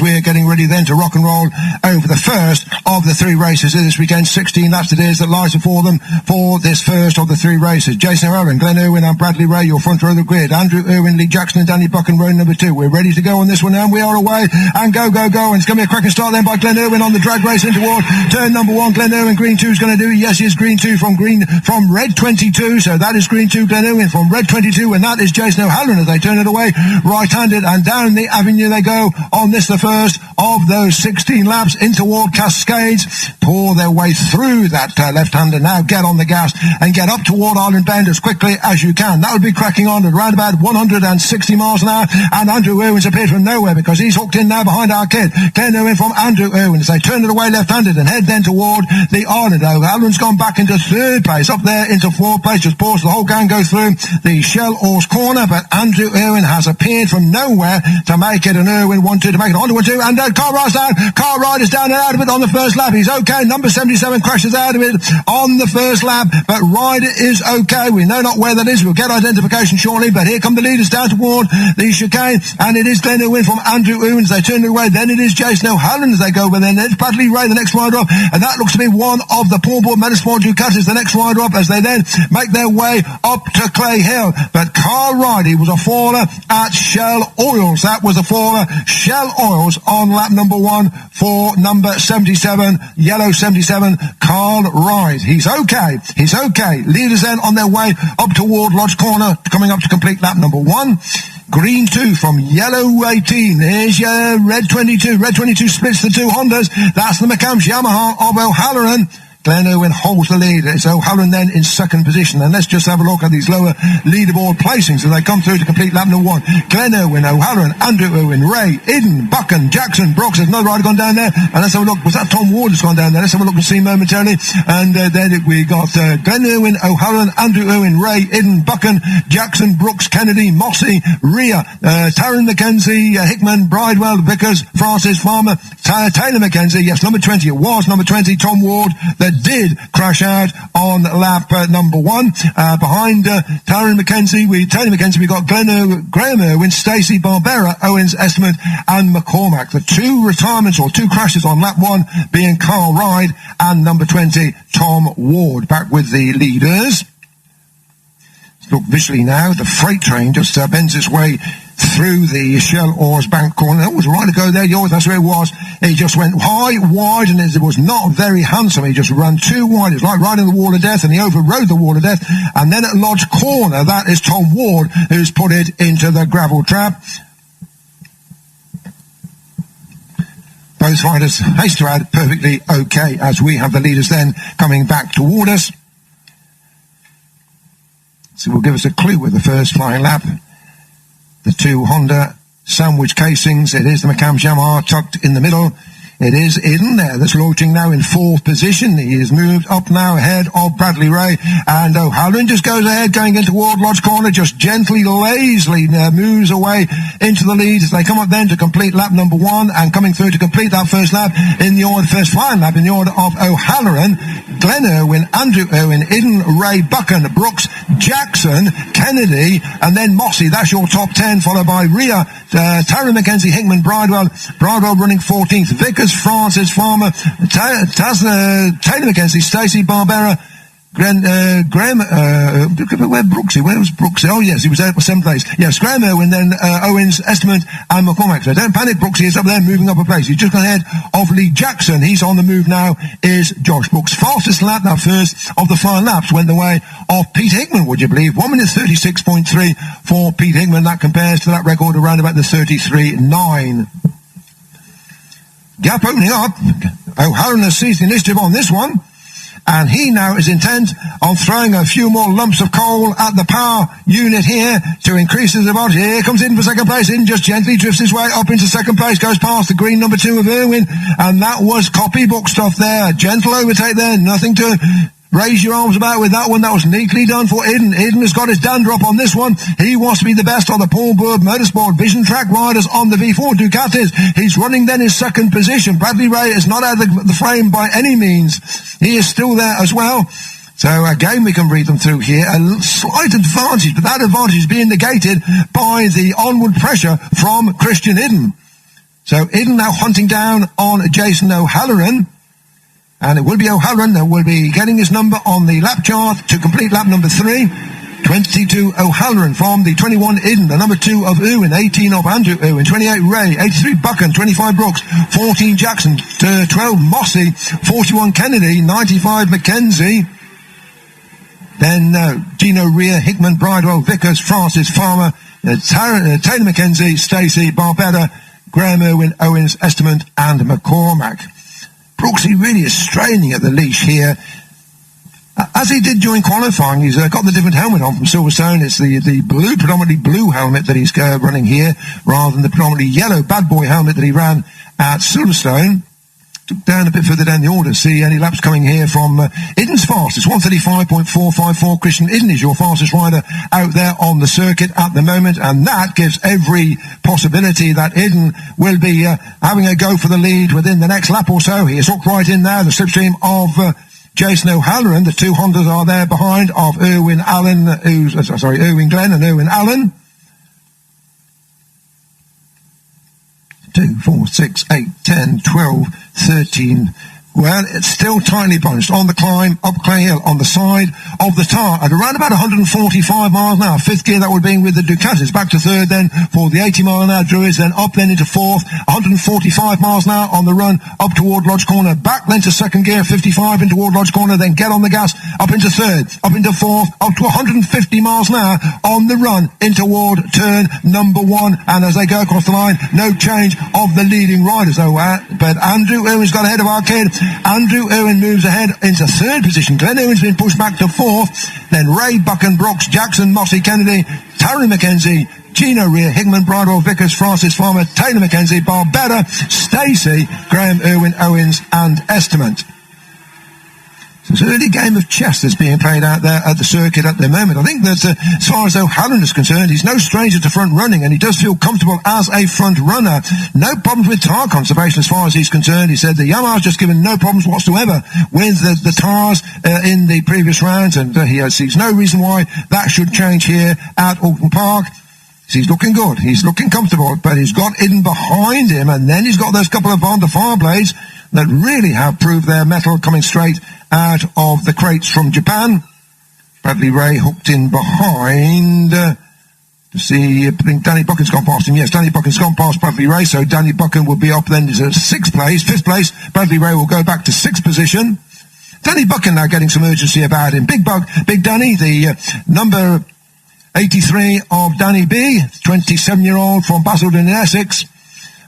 as we're getting ready then to rock and roll over the first of the three races this weekend. 16 laps it is that lies before them for this first of the three races. Jason O'Halloran, Glenn Irwin and Bradley Ray, your front row of the grid. Andrew Irwin, Lee Jackson and Danny Buchan, row number 2. We're ready to go on this one now, and we are away and go. And it's going to be a cracking start then by Glenn Irwin on the drag race into toward turn number 1. Glenn Irwin, green 2 is going to do it. Yes, he is green 2 from red 22. So that is green 2, Glenn Irwin from red 22, and that is Jason O'Halloran as they turn it away right-handed, and down the avenue they go on this, the first of those 16 laps in toward Cascades. Pour their way through that left-hander now. Get on the gas and get up toward Island Bend as quickly as you can. That would be cracking on at around about 160 miles an hour, and Andrew Irwin's appeared from nowhere because he's hooked in now behind our kid. Glenn Irwin from Andrew Irwin as they turn it away left-handed and head then toward the island. O'Halloran's gone back into third place, up there into fourth place, just paused the whole gang go through the Shell Oars corner, but Andrew Irwin has appeared from nowhere to make it an Irwin 1-2 to make it on to 1-2, and Cartwright's down. Cartwright is down and out of it on the first lap. He's okay. Number 77 crashes out of it on the first lap, but Ryder is okay. We know not where that is. We'll get identification shortly, but here come the leaders down toward the chicane, and it is Glenn Irwin from Andrew Irwin as they turn it away. Then it is Jason O'Halloran as they go over there. Then it's Bradley Ray, the next rider up, and that looks to be one of the Paul Board Motorsport Ducatis, the next rider up, as they then make their way up to Clay Hill. But Carl Ridey was a faller at Shell Oils. That was a faller. Shell Oils on lap number 1 for number 77, yellow 77, Carl Ride. He's okay. Leaders then on their way up toward Lodge Corner, coming up to complete lap number 1. Green 2 from yellow 18. There's your red 22. Red 22 splits the two Hondas. That's the McCam's Yamaha of O'Halloran. Glenn Irwin holds the lead. It's O'Halloran then in second position. And let's just have a look at these lower leaderboard placings as they come through to complete lap number 1. Glenn Irwin, O'Halloran, Andrew Irwin, Ray, Iden, Buchan, Jackson, Brooks. There's another rider gone down there. And let's have a look. Was that Tom Ward that's gone down there? Let's have a look and see momentarily. And then we got Glenn Irwin, O'Halloran, Andrew Irwin, Ray, Iden, Buchan, Jackson, Brooks, Kennedy, Mossy, Rhea, Taryn McKenzie, Hickman, Bridewell, Vickers, Francis, Farmer, Taylor McKenzie. Yes, number 20. It was number 20, Tom Ward, that did crash out on lap number 1. Behind Taylor McKenzie, we got Graham Irwin, Stacey Barbera, Owens Estimate, and McCormack. The two retirements or two crashes on lap 1 being Carl Ride and number 20, Tom Ward. Back with the leaders. Let's look visually now. The freight train just bends its way through the Shell Oars bank corner. That was right to go there, yours, that's where it was. He just went high, wide, and it was not very handsome. He just ran too wide. It's like riding the wall of death, and he overrode the wall of death. And then at Lodge Corner, that is Tom Ward, who's put it into the gravel trap. Both riders haste to add perfectly okay, as we have the leaders then coming back toward us. So we'll give us a clue with the first flying lap. The two Honda sandwich casings. It is the McCam's Yamaha tucked in the middle. It is in there. That's launching now in fourth position. He is moved up now ahead of Bradley Ray. And O'Halloran just goes ahead, going in toward Lodge Corner, just gently, lazily moves away into the lead as they come up then to complete lap number 1, and coming through to complete that first lap in the order, first flying lap in the order of O'Halloran, Glenn Irwin, Andrew Irwin, Iden, Ray, Buchan, Brooks, Jackson, Kennedy, and then Mossy. That's your top 10, followed by Rhea, Taryn McKenzie, Hickman, Bridewell running 14th, Vickers, Francis, Farmer, Taylor McKenzie, Stacey Barbera, Graham, where Brooksy? Where was Brooksy? Oh yes, he was there for 7th place. Yes, Graham Irwin, then Owens, Estimate, and McCormack. So don't panic, Brooksy is up there, moving up a place. He's just gone ahead of Lee Jackson. He's on the move now, is Josh Brooks. Fastest lap now, first of the 5 laps, went the way of Pete Hickman, would you believe? 1 minute 36.3 for Pete Hickman. That compares to that record around about the 33.9. Gap opening up. O'Halloran has seized the initiative on this one, and he now is intent on throwing a few more lumps of coal at the power unit here to increase his advantage. Here comes in for second place. In just gently drifts his way up into second place, goes past the green number 2 of Irwin, and that was copybook stuff there. Gentle overtake there, nothing to raise your arms about with that one. That was neatly done for Iden. Iden has got his dander on this one. He wants to be the best of the Paul Bird Motorsport Vision Track riders on the V4 Ducatis. He's running then in second position. Bradley Ray is not out of the frame by any means. He is still there as well. So again, we can read them through here. A slight advantage, but that advantage is being negated by the onward pressure from Christian Iden. So Eden now hunting down on Jason O'Halloran. And it will be O'Halloran that will be getting his number on the lap chart to complete lap number 3. 22 O'Halloran from the 21 Eden, the number 2 of Owen, 18 of Andrew Owen, 28 Ray, 83 Buchan, 25 Brooks, 14 Jackson, 12 Mossy, 41 Kennedy, 95 Mackenzie. Then Gino Rea, Hickman, Bridewell, Vickers, Francis Farmer, Taylor Mackenzie, Stacey, Barbetta, Graham Irwin, Owens, Estimant and McCormack. Brooksy really is straining at the leash here. As he did during qualifying, he's got the different helmet on from Silverstone. It's the blue, predominantly blue helmet that he's running here, rather than the predominantly yellow bad boy helmet that he ran at Silverstone. Took down a bit further down the order. See any laps coming here from Eden's fastest, 135.454. Christian Eden is your fastest rider out there on the circuit at the moment, and that gives every possibility that Eden will be having a go for the lead within the next lap or so. He is hooked right in there, the slipstream of Jason O'Halloran. The two Hondas are there behind of Irwin Glenn and Irwin Allen. 2, 4, 6, 8, 10, 12, 13. Well, it's still tightly bunched on the climb up Clay Hill on the side of the tar at around about 145 miles an hour. Fifth gear, that would be with the Ducatis. Back to third then for the 80 mile an hour Druids. Then up then into fourth, 145 miles an hour on the run up toward Lodge Corner. Back then to second gear, 55 in toward Lodge Corner. Then get on the gas up into third, up into fourth, up to 150 miles an hour on the run in toward turn number 1. And as they go across the line, no change of the leading riders. But Andrew Irwin's got ahead of our kid. Andrew Irwin moves ahead into third position. Glenn Irwin's been pushed back to fourth. Then Ray, Buchan, Brooks, Jackson, Mossy, Kennedy, Terry Mackenzie, Gino Rea, Hickman, Bridewell, Vickers, Francis Farmer, Taylor Mackenzie, Barbetta, Stacey, Graham Irwin, Owens and Estimant. It's an early game of chess that's being played out there at the circuit at the moment. I think that as far as O'Halloran is concerned, he's no stranger to front running, and he does feel comfortable as a front runner. No problems with tyre conservation as far as he's concerned. He said the Yamaha's just given no problems whatsoever with the tyres in the previous rounds, and he sees no reason why that should change here at Oulton Park. He's looking good. He's looking comfortable, but he's got Eden behind him, and then he's got those couple of Honda Fireblades that really have proved their mettle coming straight out of the crates from Japan. Bradley Ray hooked in behind to see, I think Danny Buchan's gone past him. Yes, Danny Buchan's gone past Bradley Ray, so Danny Buchan will be up then to 5th place. Bradley Ray will go back to 6th position. Danny Buchan now getting some urgency about him. Big Danny, the number 83 of Danny B, 27-year-old from Basildon in Essex,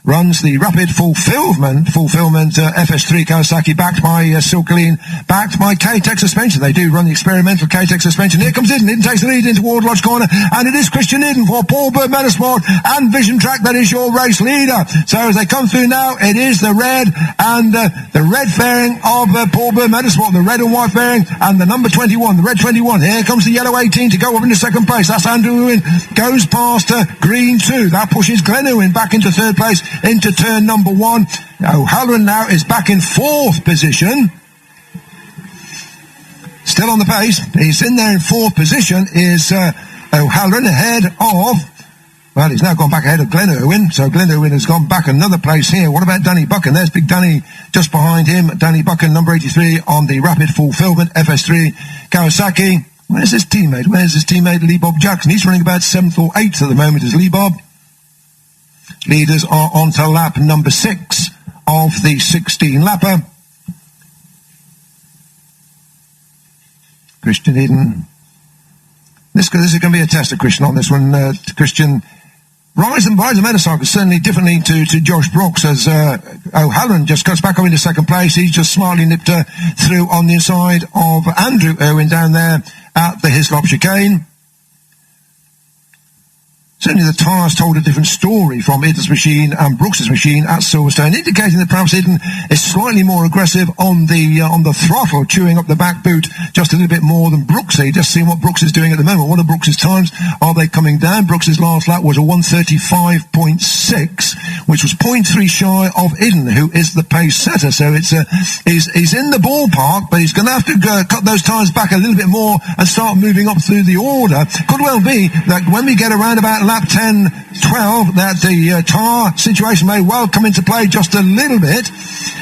runs the Rapid Fulfillment FS3 Kawasaki, backed by Silkaleen, backed by K-Tech suspension. They do run the experimental K-Tech suspension. Here comes Eden. Eden takes the lead into Ward Lodge Corner, and it is Christian Eden for Paul Bird Motorsport and Vision Track that is your race leader. So as they come through now, it is the red and the red fairing of Paul Bird Motorsport, the red and white fairing, and the number 21, the red 21. Here comes the yellow 18 to go up into second place. That's Andrew Irwin. Goes past green 2. That pushes Glenn Irwin back into third place, into turn number 1. O'Halloran now is back in 4th position. Still on the pace. He's in there in 4th position. Is O'Halloran ahead of... Well, he's now gone back ahead of Glenn Irwin. So Glenn Irwin has gone back another place here. What about Danny Buchan? There's Big Danny just behind him. Danny Buchan, number 83 on the Rapid Fulfillment FS3 Kawasaki. Where's his teammate? Lee Bob Jackson. He's running about 7th or 8th at the moment as Lee Bob. Leaders are on to lap number 6 of the 16-lapper. Christian Eden. This is going to be a test of Christian on this one. Christian rides the motorcycle certainly differently to Josh Brooks, as O'Halloran just cuts back up into second place. He's just smartly nipped through on the inside of Andrew Irwin down there at the Hislop chicane. Certainly the tyres told a different story from Eden's machine and Brooks's machine at Silverstone, indicating that perhaps Eden is slightly more aggressive on the throttle, chewing up the back boot just a little bit more than Brooksy. Just seeing what Brooks is doing at the moment. What are Brooks's times? Are they coming down? Brooks's last lap was a 1:35.6, which was 0.3 shy of Eden, who is the pace setter. So he's in the ballpark, but he's going to have to cut those tyres back a little bit more and start moving up through the order. Could well be that when we get around about lap lap 10, 12, that the tyre situation may well come into play just a little bit,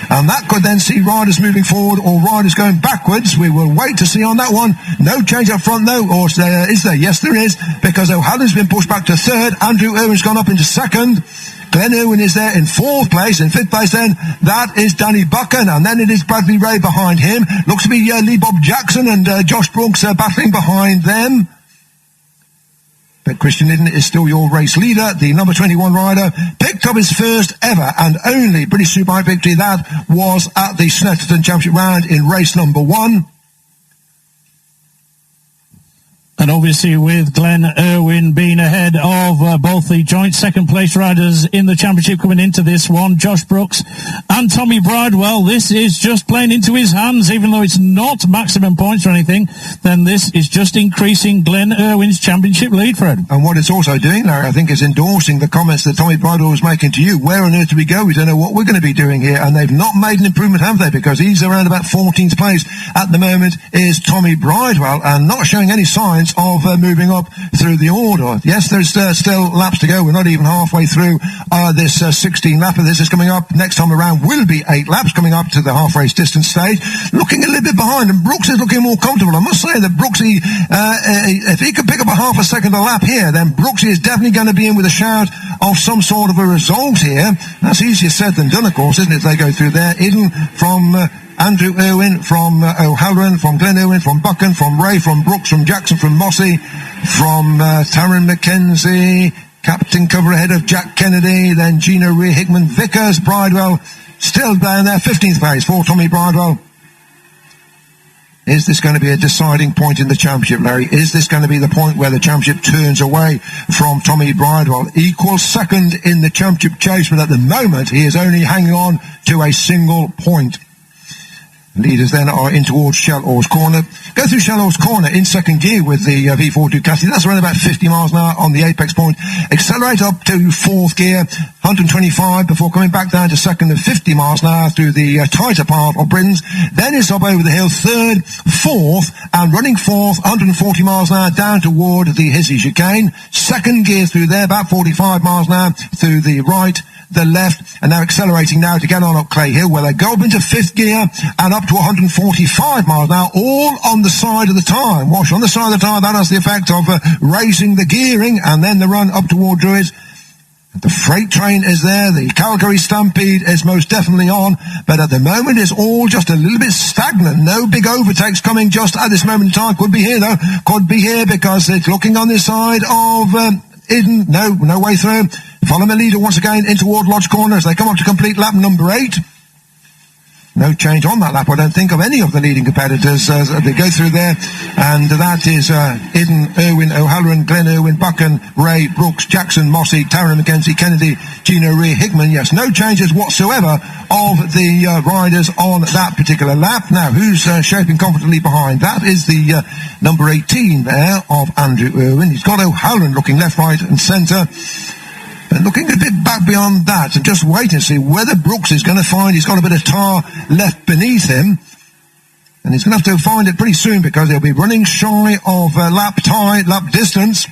and that could then see riders moving forward or riders going backwards. We will wait to see on that one. No change up front though, or is there? Yes, there is, because O'Halloran's been pushed back to third. Andrew Irwin's gone up into second. Glenn Irwin is there in fourth place. In fifth place then, that is Danny Buchan, and then it is Bradley Ray behind him. Looks to be Lee Bob Jackson and Josh Brooks battling behind them. But Christian Eden is still your race leader. The number 21 rider picked up his first ever and only British Superbike victory. That was at the Snetterton Championship round in race number 1. And obviously with Glenn Irwin being ahead of both the joint second place riders in the championship coming into this one, Josh Brooks and Tommy Bridewell, this is just playing into his hands. Even though it's not maximum points or anything, then this is just increasing Glenn Irwin's championship lead, Fred. And what it's also doing, Larry, I think, is endorsing the comments that Tommy Bridewell was making to you. Where on earth do we go? We don't know what we're going to be doing here. And they've not made an improvement, have they? Because he's around about 14th place at the moment is Tommy Bridewell, and not showing any signs of moving up through the order. Yes, there's still laps to go. We're not even halfway through this 16 lapper. This is coming up next time around will be 8 laps coming up to the half race distance stage. Looking a little bit behind, and Brooks is looking more comfortable. I must say that Brooksy, if he could pick up a half a second a lap here, then Brooksy is definitely going to be in with a shout of some sort of a result here. That's easier said than done, of course, isn't it? They go through there. Eden from Andrew Irwin, from O'Halloran, from Glenn Irwin, from Buchan, from Ray, from Brooks, from Jackson, from Mossy, from Taryn McKenzie, Captain Cover ahead of Jack Kennedy, then Gino Rhea, Hickman, Vickers, Bridewell, still down there, 15th place for Tommy Bridewell. Is this going to be a deciding point in the championship, Larry? Is this going to be the point where the championship turns away from Tommy Bridewell? Equal second in the championship chase, but at the moment he is only hanging on to a single point. Leaders then are in towards Shellor's Corner. Go through Shellor's Corner in second gear with the V4 Ducati. That's around about 50 miles an hour on the apex point. Accelerate up to fourth gear, 125, before coming back down to second at 50 miles an hour through the tighter part of Britain's. Then it's up over the hill, third, fourth, and running fourth, 140 miles an hour down toward the Hissy chicane. Second gear through there, about 45 miles an hour through the right, the left, and now accelerating now to get on up Clay Hill, where they go up into fifth gear and up to 145 miles an hour, all on the side of the tyre. Wash on the side of the tyre, that has the effect of raising the gearing, and then the run up toward Druids. The freight train is there, the Calgary Stampede is most definitely on, but at the moment it's all just a little bit stagnant. No big overtakes coming just at this moment in time. Could be here though, could be here, because it's looking on this side of Eden. No way through. Follow my leader once again in toward Lodge Corner as they come up to complete lap number 8. No change on that lap, I don't think, of any of the leading competitors as they go through there. And that is Eden, Irwin, O'Halloran, Glenn Irwin, Buchan, Ray, Brooks, Jackson, Mossy, Taryn McKenzie, Kennedy, Gino Rhea, Hickman. Yes, no changes whatsoever of the riders on that particular lap. Now, who's shaping confidently behind? That is the number 18 there of Andrew Irwin. He's got O'Halloran looking left, right and centre. And looking a bit back beyond that and just waiting to see whether Brooks is going to find he's got a bit of tar left beneath him. And he's going to have to find it pretty soon, because he'll be running shy of lap distance.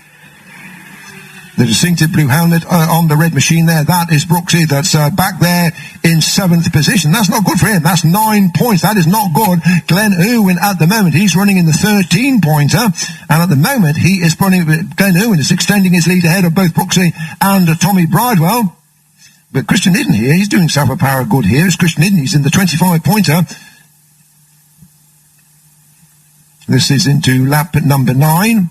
The distinctive blue helmet on the red machine there, that is Brooksy, that's back there in 7th position. That's not good for him. That's 9 points. That is not good. Glenn Irwin at the moment, he's running in the 13-pointer. And at the moment, he is running, Glenn Irwin is extending his lead ahead of both Brooksy and Tommy Bridewell. But Christian Eden here, he's doing himself a power of good here. It's Christian Eden, he's in the 25-pointer. This is into lap number 9.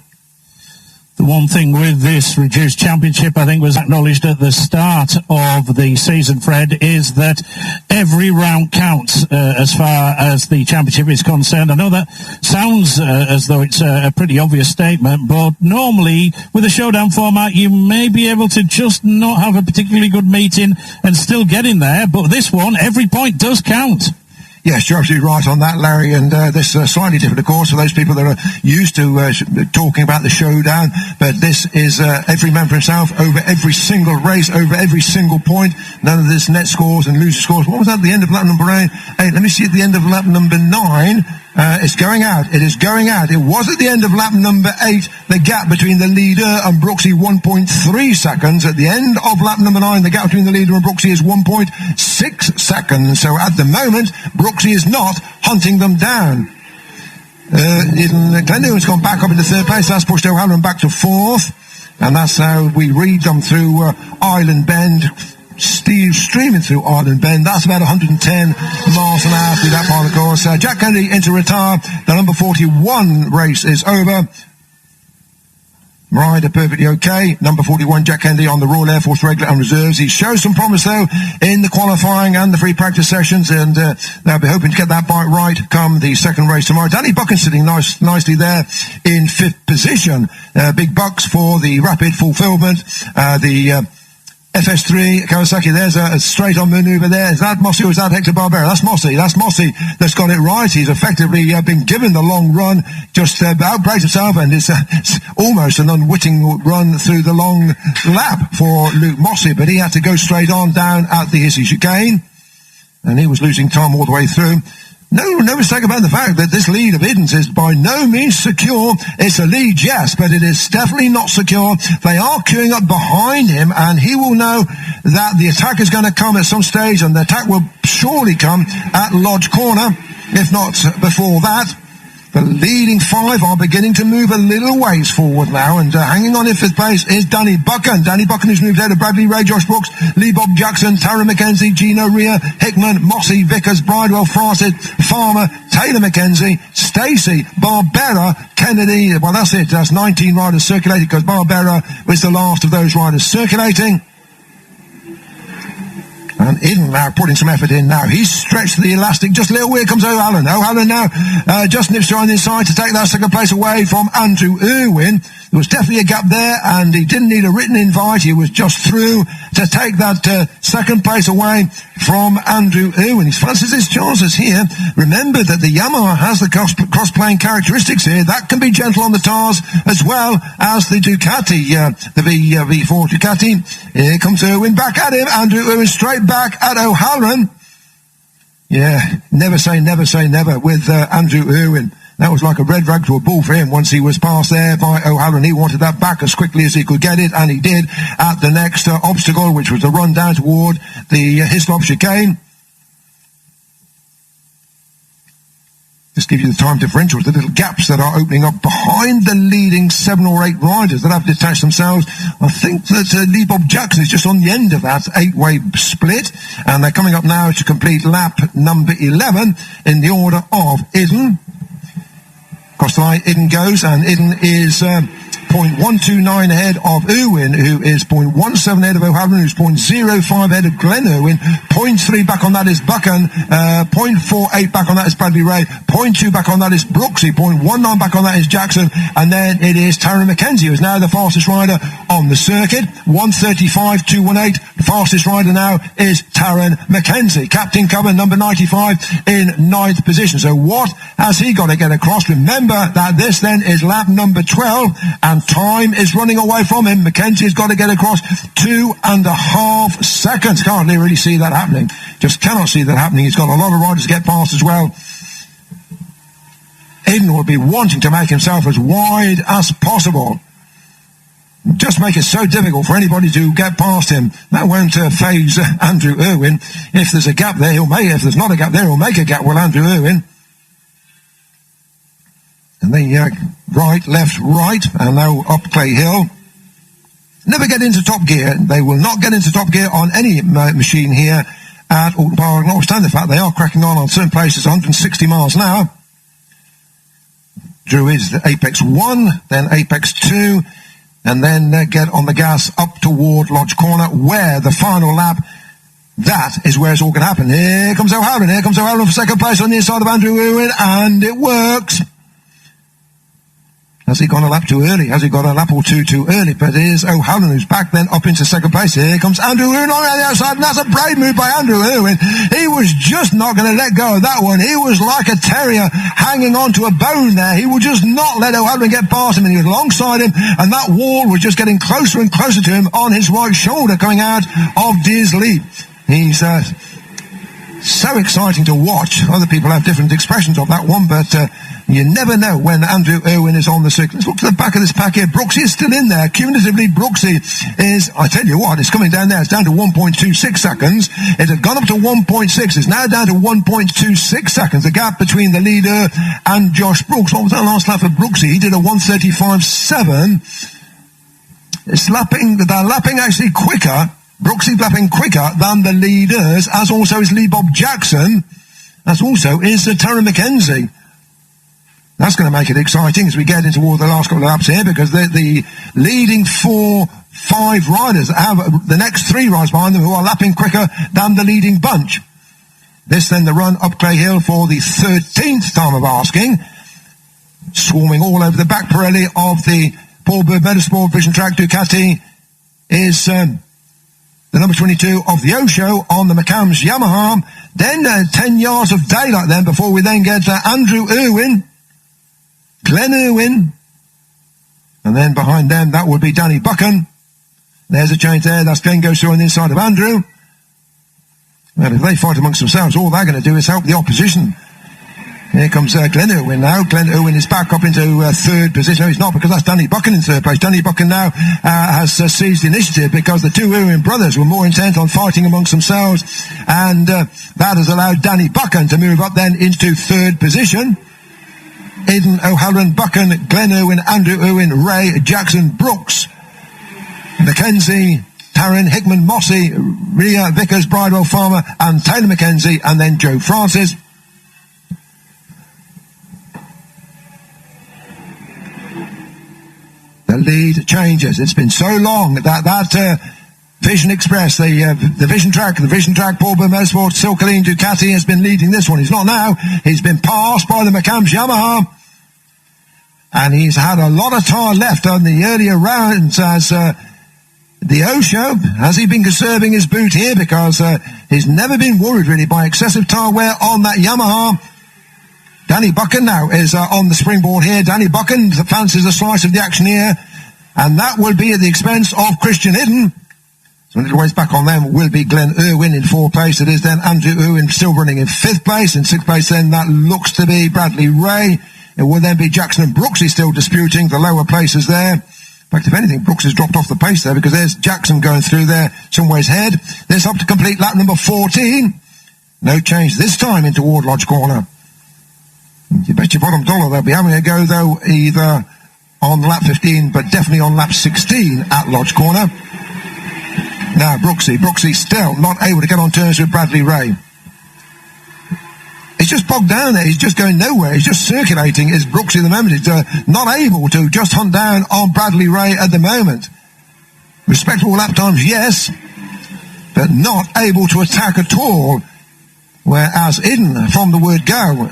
The one thing with this reduced championship, I think, was acknowledged at the start of the season, Fred, is that every round counts as far as the championship is concerned. I know that sounds as though it's a pretty obvious statement, but normally with a showdown format, you may be able to just not have a particularly good meeting and still get in there. But this one, every point does count. Yes, you're absolutely right on that, Larry, and this is slightly different, of course, for those people that are used to talking about the showdown, but this is every man for himself over every single race, over every single point. None of this net scores and loser scores. What was that at the end of lap number 8? Let me see at the end of lap number 9. It's going out. It is going out. It was at the end of lap number 8. The gap between the leader and Brooksy 1.3 seconds. At the end of lap number 9, the gap between the leader and Brooksy is 1.6 seconds. So at the moment, Brooksy is not hunting them down. Glen Newin's gone back up into third place. That's pushed O'Halloran back to fourth. And that's how we read them through Island Bend. Steve streaming through Island Bend. That's about 110 miles an hour through that part of the course. Jack Kennedy into retire. The number 41 race is over. Rider perfectly okay. Number 41, Jack Kennedy on the Royal Air Force regular and reserves. He shows some promise though in the qualifying and the free practice sessions, and they'll be hoping to get that bike right come the second race tomorrow. Danny Buchan sitting nicely there in 5th position. Big bucks for the rapid fulfillment. The FS3 Kawasaki, there's a straight-on manoeuvre there. Is that Mossy or is that Hector Barbera? That's Mossy that's got it right. He's effectively been given the long run, just outbraked himself, and it's almost an unwitting run through the long lap for Luke Mossy, but he had to go straight on down at the Hissy chicane, and he was losing time all the way through. No mistake about the fact that this lead of Idden's is by no means secure. It's a lead, yes, but it is definitely not secure. They are queuing up behind him, and he will know that the attack is going to come at some stage, and the attack will surely come at Lodge Corner, if not before that. The leading 5 are beginning to move a little ways forward now, and hanging on in 5th place is Danny Buchan. Danny Buchan who's moved out of Bradley Ray, Josh Brooks, Lee Bob Jackson, Tara McKenzie, Gino Rea, Hickman, Mossy, Vickers, Bridewell, Farted, Farmer, Taylor McKenzie, Stacey, Barbera, Kennedy. Well, that's it. That's 19 riders circulating, because Barbera was the last of those riders circulating. And Idden now putting some effort in now. He's stretched the elastic just a little. Here comes O'Halloran. O'Halloran now just nips around the inside to take that second place away from Andrew Irwin. There was definitely a gap there, and he didn't need a written invite. He was just through to take that second place away from Andrew Irwin. He fancies his chances here. Remember that the Yamaha has the cross-plane characteristics here. That can be gentle on the tires as well as the Ducati, the V4 Ducati. Here comes Irwin back at him. Andrew Irwin straight back at O'Halloran. Yeah, never say never with Andrew Irwin. That was like a red rag to a bull for him once he was passed there by O'Halloran. He wanted that back as quickly as he could get it, and he did at the next obstacle, which was the run down toward the Hislop chicane. Just give you the time differentials, the little gaps that are opening up behind the leading 7 or 8 riders that have detached themselves. I think that Lee Bob Jackson is just on the end of that 8-way split, and they're coming up now to complete lap number 11 in the order of Idden. Across the line, Idden goes, and Idden is 0.129 ahead of Irwin, who is 0.17 ahead of O'Halloran, who's 0.05 ahead of Glen Irwin. 0.3 back on that is Buchan. 0.48 back on that is Bradley Ray. 0.2 back on that is Brooksy. 0.19 back on that is Jackson. And then it is Taron McKenzie, who is now the fastest rider on the circuit. 1:35.218. The fastest rider now is Taron McKenzie. Captain Cover, number 95, in 9th position. So what has he got to get across? Remember that this then is lap number 12, and time is running away from him. McKenzie's got to get across 2.5 seconds. Can't really see that happening. Just cannot see that happening. He's got a lot of riders to get past as well. Idden will be wanting to make himself as wide as possible. Just make it so difficult for anybody to get past him. That won't phase Andrew Irwin. If there's a gap there, he'll make it. If there's not a gap there, he'll make a gap with Andrew Irwin. And then right, left, right, and now up Clay Hill. Never get into top gear. They will not get into top gear on any machine here at Oulton Park, notwithstanding the fact they are cracking on certain places 160 miles an hour. Drew is the Apex 1, then Apex 2, and then get on the gas up toward Lodge Corner, where the final lap, that is where it's all going to happen. Here comes O'Halloran. Here comes O'Halloran for second place on the inside of Andrew Irwin, and it works. Has he gone a lap too early? Has he got a lap or two too early? But it is O'Halloran who's back then up into second place. Here comes Andrew Irwin on the outside, and that's a brave move by Andrew Irwin. He was just not going to let go of that one. He was like a terrier hanging on to a bone there. He would just not let O'Halloran get past him, and he was alongside him, and that wall was just getting closer and closer to him on his right shoulder coming out of Disley. He's so exciting to watch. Other people have different expressions of that one, but you never know when Andrew Irwin is on the circuit. Let's look to the back of this pack here. Brooksy is still in there. Cumulatively, Brooksy is, I tell you what, it's coming down there. It's down to 1.26 seconds. It had gone up to 1.6. It's now down to 1.26 seconds. The gap between the leader and Josh Brooks. What was that last lap for Brooksy? He did a 1:35.7. They're lapping actually quicker. Brooksy's lapping quicker than the leaders, as also is Lee Bob Jackson, as also is Tara McKenzie. That's going to make it exciting as we get into all the last couple of laps here, because the leading 4-5 riders have the next 3 riders behind them who are lapping quicker than the leading bunch. This then the run up Clay Hill for the 13th time of asking, swarming all over the back Pirelli of the Paul Bird Motorsport Vision Track Ducati is the number 22 of the Osho on the McCams Yamaha. Then 10 yards of daylight then before we then get Andrew Irwin, Glenn Irwin, and then behind them that would be Danny Buchan. There's a change there. That's Glenn goes through on the inside of Andrew. Well, if they fight amongst themselves, all they're going to do is help the opposition. Here comes Glenn Irwin now. Glenn Irwin is back up into 3rd position. No, he's not, because that's Danny Buchan in 3rd place. Danny Buchan now has seized the initiative because the 2 Irwin brothers were more intent on fighting amongst themselves, and that has allowed Danny Buchan to move up then into 3rd position. Aidan O'Halloran, Buchan, Glenn Irwin, Andrew Irwin, Ray, Jackson, Brooks, McKenzie, Taryn, Hickman, Mossy, Rhea, Vickers, Bridewell, Farmer, and Taylor McKenzie, and then Joe Francis. The lead changes. It's been so long that Vision Express, the Vision Track, Paul Bird Motorsport, Silkaleen Ducati has been leading this one. He's not now. He's been passed by the McCams Yamaha, and he's had a lot of tyre left on the earlier rounds as the Osho. Has he been conserving his boot here? Because he's never been worried really by excessive tyre wear on that Yamaha. Danny Buchan now is on the springboard here. Danny Buchan fancies a slice of the action here, and that will be at the expense of Christian Hidden. So a little ways back on them will be Glenn Irwin in 4th place. It is then Andrew Irwin still running in 5th place. In 6th place then that looks to be Bradley Ray. It will then be Jackson and Brooksy still disputing the lower places there. In fact, if anything, Brooks has dropped off the pace there, because there's Jackson going through there some ways ahead. This up to complete lap number 14. No change this time into Ward Lodge Corner. You bet your bottom dollar they'll be having a go, though, either on lap 15, but definitely on lap 16 at Lodge Corner. Now, Brooksy still not able to get on terms with Bradley Ray. He's just bogged down there. He's just going nowhere. He's just circulating, is Brooksy at the moment. He's not able to just hunt down on Bradley Ray at the moment. Respectable lap times, yes, but not able to attack at all. Whereas Iden, from the word go,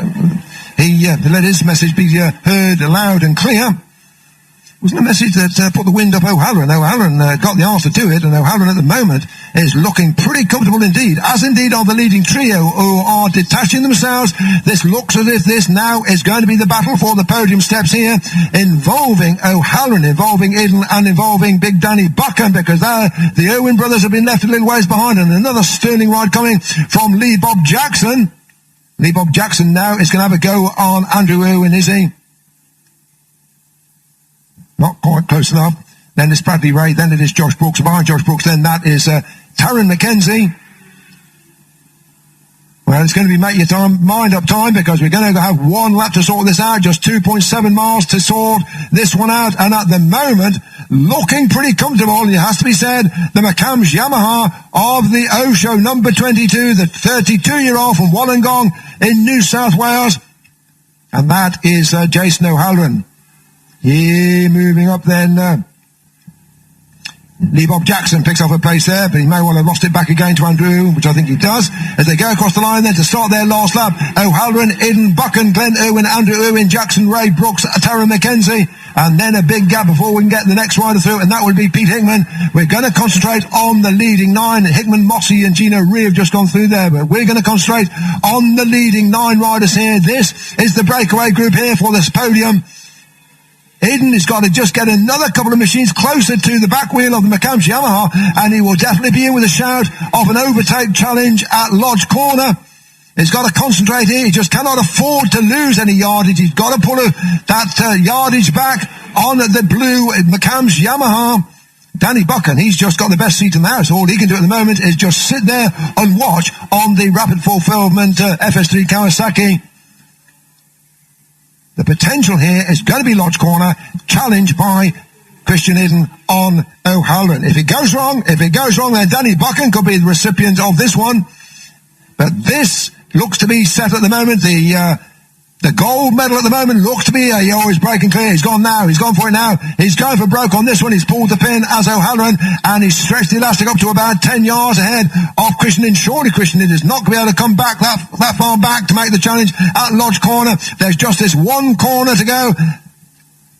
he let his message be heard loud and clear. It wasn't a message that put the wind up O'Halloran. O'Halloran got the answer to it, and O'Halloran at the moment is looking pretty comfortable indeed, as indeed are the leading trio who are detaching themselves. This looks as if this now is going to be the battle for the podium steps here, involving O'Halloran, involving Iden, and involving Big Danny Buchan, because the Irwin brothers have been left a little ways behind, and another sterling ride coming from Lee Bob Jackson. Lee Bob Jackson now is going to have a go on Andrew Irwin, is he? Not quite close enough. Then it's Bradley Ray, then it is Josh Brooks. Behind Josh Brooks, then that is Taryn McKenzie. Well, it's going to be make your mind up time, because we're going to have one lap to sort this out, just 2.7 miles to sort this one out, and at the moment, looking pretty comfortable, it has to be said, the McCams Yamaha of the Osho number 22, the 32-year-old from Wollongong in New South Wales, and that is Jason O'Halloran. Yeah, moving up then. Lee Bob Jackson picks up a pace there, but he may well have lost it back again to Andrew, which I think he does. As they go across the line then to start their last lap, O'Halloran, Iden, Buchan, Glenn Irwin, Andrew Irwin, Jackson, Ray, Brooks, Tara McKenzie, and then a big gap before we can get the next rider through, and that would be Pete Hickman. We're going to concentrate on the leading 9. Hickman, Mossy, and Gino Ree have just gone through there, but we're going to concentrate on the leading 9 riders here. This is the breakaway group here for this podium. Eden has got to just get another couple of machines closer to the back wheel of the McCams Yamaha, and he will definitely be in with a shout of an overtake challenge at Lodge Corner. He's got to concentrate here. He just cannot afford to lose any yardage. He's got to pull that yardage back on the blue McCann's Yamaha. Danny Buchan, he's just got the best seat in the house. All he can do at the moment is just sit there and watch on the Rapid Fulfillment FS3 Kawasaki. The potential here is going to be Lodge Corner, challenged by Christian Eden on O'Halloran. If it goes wrong, then Danny Buchan could be the recipient of this one. But this looks to be set at the moment. The gold medal at the moment looks to be, he's breaking clear. He's gone now. He's gone for it now. He's going for broke on this one. He's pulled the pin as O'Halloran, and he's stretched the elastic up to about 10 yards ahead of Christian Eden. Surely Christian Eden is not going to be able to come back that far back to make the challenge at Lodge Corner. There's just this one corner to go.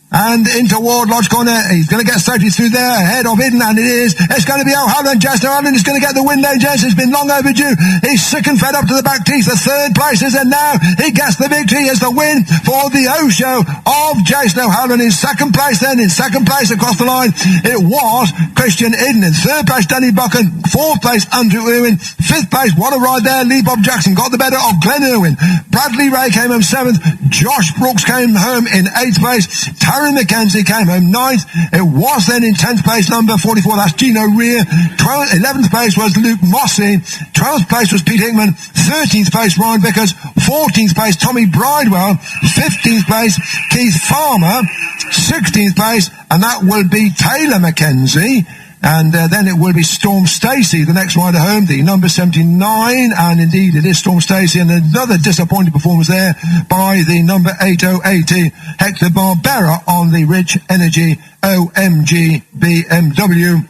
And in toward Lodge Corner, he's going to get safely through there ahead of Eden, and it's going to be O'Halloran. Jason O'Halloran is going to get the win there, Jason. It's been long overdue. He's sick and fed up to the back teeth. The third place is, and now he gets the victory as the win for the O-Show of Jason O'Halloran. In second place across the line, it was Christian Eden. In third place, Danny Buchan. Fourth place, Andrew Irwin. Fifth place, what a ride there, Lee Bob Jackson got the better of Glenn Irwin. Bradley Ray came home 7th. Josh Brooks came home in 8th place. Terry McKenzie came home 9th. It was then in 10th place, number 44, that's Gino Rear. 11th place was Luke Mossy. 12th place was Pete Hickman. 13th place, Ryan Vickers. 14th place, Tommy Bridewell. 15th place, Keith Farmer. 16th place, and that will be Taylor McKenzie. And then it will be Storm Stacey, the next rider home, the number 79, and indeed it is Storm Stacey, and another disappointing performance there by the number 8080, Hector Barbera on the Rich Energy OMG BMW.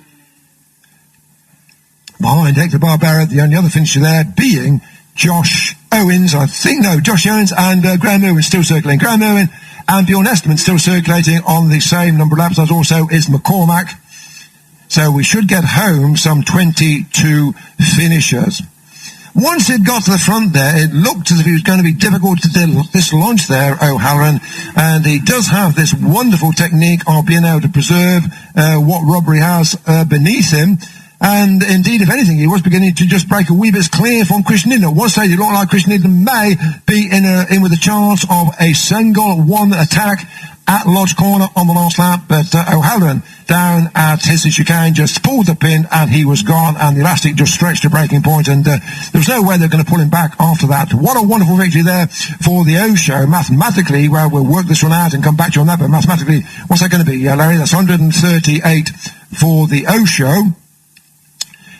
Behind Hector Barbera, the only other finisher there being Josh Owens, Josh Owens and Graham Irwin still circling. Graham Irwin and Bjorn Esterman still circulating on the same number of laps, as also is McCormack. So we should get home some 22 finishers. Once it got to the front there, it looked as if it was going to be difficult to dislodge there, O'Halloran, and he does have this wonderful technique of being able to preserve what rubber he has beneath him. And indeed, if anything, he was beginning to just break a wee bit clear from Christian Eden. At one stage, it looked like Christian Eden may be in with a chance of a single one attack at Lodge Corner on the last lap, but O'Halloran down at Hissy Chicane just pulled the pin and he was gone, and the elastic just stretched to breaking point, and there was no way they're going to pull him back after that. What a wonderful victory there for the O-Show. Mathematically, well, we'll work this one out and come back to you on that, but mathematically, what's that going to be, Larry? That's 138 for the O-Show.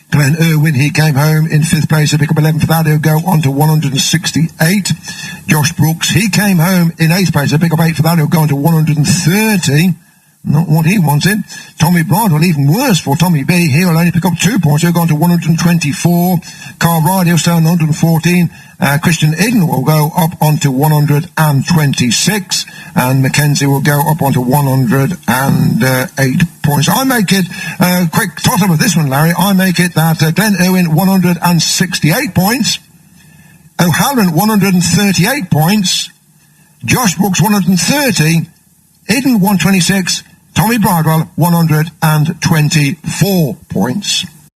Glenn Irwin, he came home in 5th place, to pick up 11 for that. He'll go on to 168. Josh Brooks, he came home in 8th place, to pick up 8 for that. He'll go on to 130. Not what he wanted. Tommy Bridewell, even worse for Tommy B. He'll only pick up 2 points. He'll go on to 124. Carl Ryder, he'll stay on 114. Christian Eden will go up onto 126. And Mackenzie will go up onto 108 points. I make it, quick total of this one, Larry. I make it that Glenn Irwin, 168 points. O'Halloran, 138 points. Josh Brooks, 130. Eden, 126. Tommy Bridewell, 124 points.